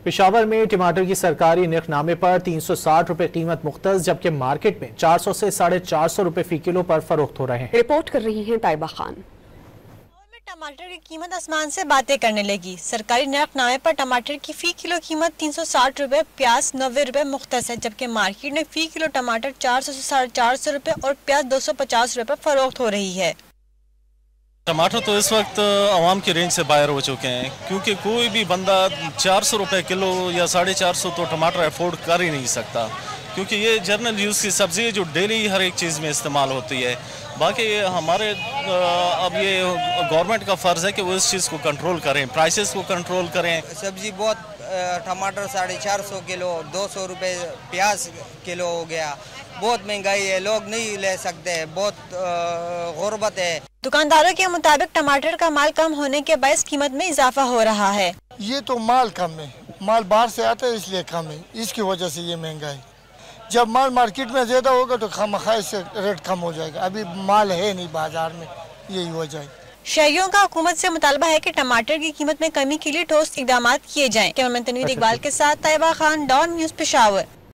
पेशावर में टमाटर की सरकारी निर्खनामे पर 360 रुपए कीमत मुख्तस, जबकि मार्केट में 400 से 450 रुपए फी किलो पर फरोख्त हो रहे हैं। रिपोर्ट कर रही हैं ताइबा खान। टमाटर की कीमत आसमान से बातें करने लगी। सरकारी नरखनामे पर टमाटर की फी किलो कीमत 360 रुपए, प्याज 90 रुपए मुख्तस है, जबकि मार्केट में फी किलो टमाटर 400 से 450 रुपए और प्याज 250 रुपए फरोख्त हो रही है। टमाटर तो इस वक्त आवाम की रेंज से बाहर हो चुके हैं, क्योंकि कोई भी बंदा 400 रुपए किलो या 450 तो टमाटर अफोर्ड कर ही नहीं सकता, क्योंकि ये जनरल यूज़ की सब्ज़ी है जो डेली हर एक चीज़ में इस्तेमाल होती है। बाकी हमारे अब ये गवर्नमेंट का फ़र्ज़ है कि वो इस चीज़ को कंट्रोल करें, प्राइसेस को कंट्रोल करें। सब्ज़ी बहुत टमाटर 450 किलो, 200 रुपये प्याज किलो हो गया। बहुत महंगाई है, लोग नहीं ले सकते, बहुत गुर्बत है। दुकानदारों के मुताबिक टमाटर का माल कम होने के बायस कीमत में इजाफा हो रहा है। ये तो माल कम है, माल बाहर से आता है इसलिए कम है, इसकी वजह से ये महंगाई। जब माल मार्केट में ज़्यादा होगा तो खामखा इससे रेट कम हो जाएगा। अभी माल है नहीं बाजार में, यही वजह है। शहरियों का हुकूमत से मुतालबा है कि टमाटर की कीमत में कमी के लिए ठोस इकदाम किए जाएं। कैमरामैन तनवीर इकबाल के साथ ताइबा खान, डॉन न्यूज़ पेशावर।